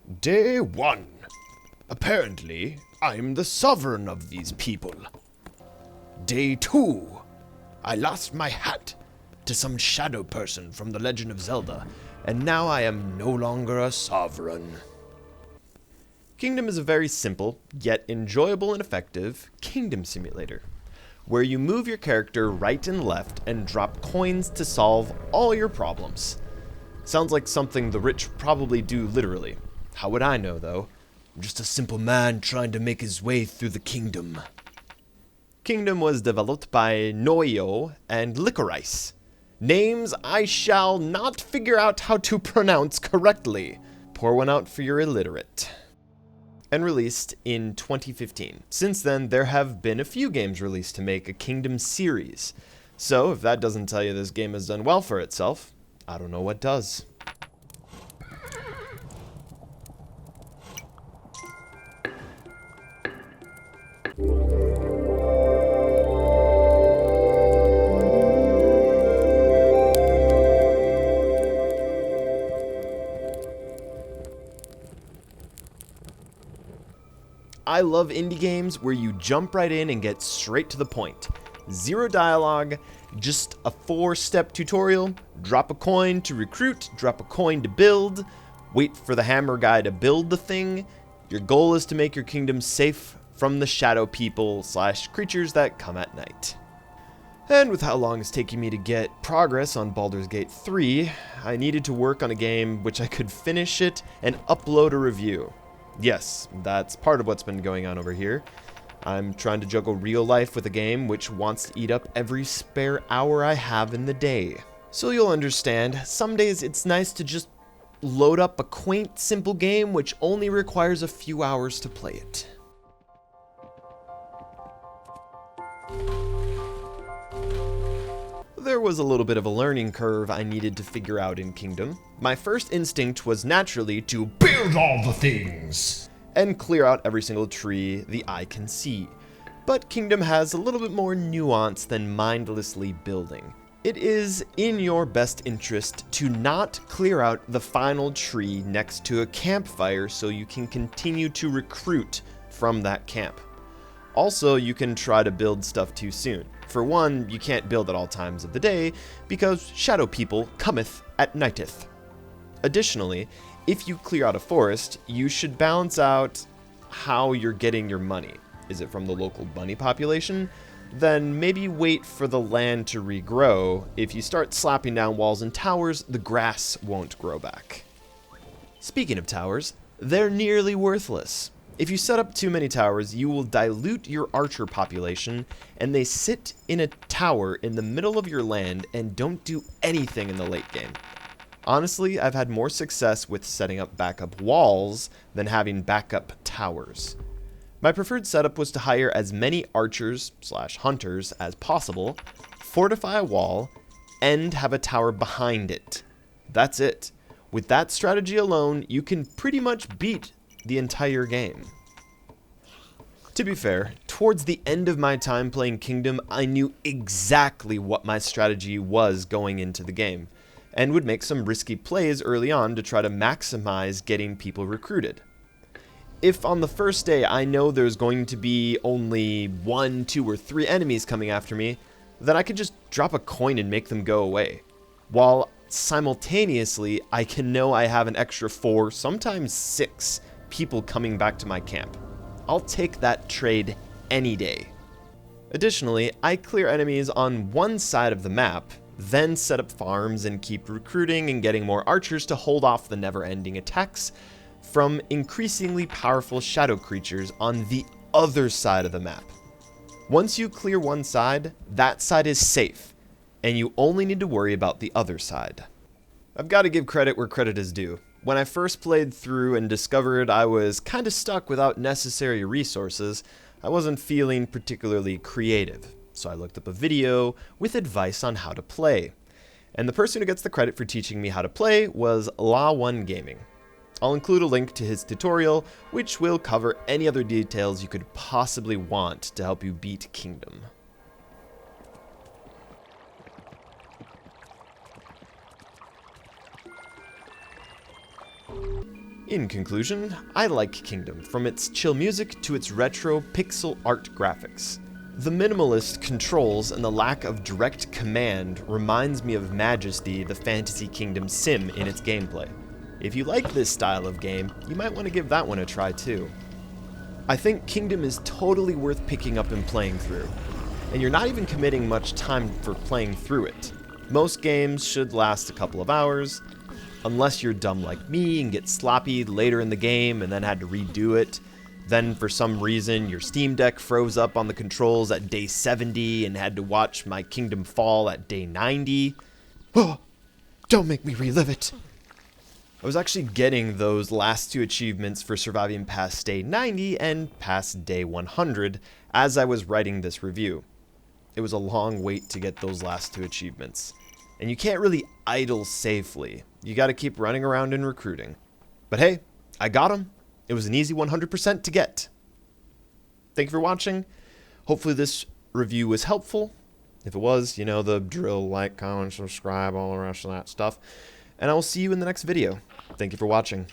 Day 1. Apparently, I'm the sovereign of these people. Day 2. I lost my hat to some shadow person from The Legend of Zelda, and now I am no longer a sovereign. Kingdom is a very simple, yet enjoyable and effective kingdom simulator, where you move your character right and left and drop coins to solve all your problems. Sounds like something the rich probably do literally. How would I know, though? I'm just a simple man trying to make his way through the kingdom. Kingdom was developed by Noio and Licorice. Names I shall not figure out how to pronounce correctly. Pour one out for your illiterate. And released in 2015. Since then, there have been a few games released to make a Kingdom series. So, if that doesn't tell you this game has done well for itself, I don't know what does. I love indie games where you jump right in and get straight to the point. Zero dialogue, just a 4-step tutorial, drop a coin to recruit, drop a coin to build, wait for the hammer guy to build the thing. Your goal is to make your kingdom safe from the shadow people / creatures that come at night. And with how long it's taking me to get progress on Baldur's Gate 3, I needed to work on a game which I could finish it and upload a review. Yes, that's part of what's been going on over here. I'm trying to juggle real life with a game which wants to eat up every spare hour I have in the day. So you'll understand, some days it's nice to just load up a quaint, simple game which only requires a few hours to play it. There was a little bit of a learning curve I needed to figure out in Kingdom. My first instinct was naturally to build all the things and clear out every single tree the eye can see. But Kingdom has a little bit more nuance than mindlessly building. It is in your best interest to not clear out the final tree next to a campfire so you can continue to recruit from that camp. Also, you can try to build stuff too soon. For one, you can't build at all times of the day, because shadow people cometh at nighteth. Additionally, if you clear out a forest, you should balance out how you're getting your money. Is it from the local bunny population? Then maybe wait for the land to regrow. If you start slapping down walls and towers, the grass won't grow back. Speaking of towers, they're nearly worthless. If you set up too many towers, you will dilute your archer population, and they sit in a tower in the middle of your land and don't do anything in the late game. Honestly, I've had more success with setting up backup walls than having backup towers. My preferred setup was to hire as many archers / hunters as possible, fortify a wall, and have a tower behind it. That's it. With that strategy alone, you can pretty much beat the entire game. To be fair, towards the end of my time playing Kingdom, I knew exactly what my strategy was going into the game, and would make some risky plays early on to try to maximize getting people recruited. If on the first day I know there's going to be only 1, 2, or 3 enemies coming after me, then I could just drop a coin and make them go away. While simultaneously, I can know I have an extra 4, sometimes 6 people coming back to my camp. I'll take that trade any day. Additionally, I clear enemies on one side of the map, then set up farms and keep recruiting and getting more archers to hold off the never-ending attacks from increasingly powerful shadow creatures on the other side of the map. Once you clear one side, that side is safe, and you only need to worry about the other side. I've got to give credit where credit is due. When I first played through and discovered I was kinda stuck without necessary resources, I wasn't feeling particularly creative, so I looked up a video with advice on how to play. And the person who gets the credit for teaching me how to play was LawWon Gaming. I'll include a link to his tutorial, which will cover any other details you could possibly want to help you beat Kingdom. In conclusion, I like Kingdom, from its chill music to its retro pixel art graphics. The minimalist controls and the lack of direct command reminds me of Majesty, the Fantasy Kingdom sim in its gameplay. If you like this style of game, you might want to give that one a try too. I think Kingdom is totally worth picking up and playing through, and you're not even committing much time for playing through it. Most games should last a couple of hours, unless you're dumb like me and get sloppy later in the game and then had to redo it. Then for some reason your Steam Deck froze up on the controls at day 70 and had to watch my Kingdom fall at day 90. Oh, don't make me relive it. I was actually getting those last two achievements for surviving past day 90 and past day 100 as I was writing this review. It was a long wait to get those last two achievements. And you can't really idle safely. You gotta keep running around and recruiting. But hey, I got them. It was an easy 100% to get. Thank you for watching. Hopefully this review was helpful. If it was, you know the drill, like, comment, subscribe, all the rest of that stuff. And I will see you in the next video. Thank you for watching.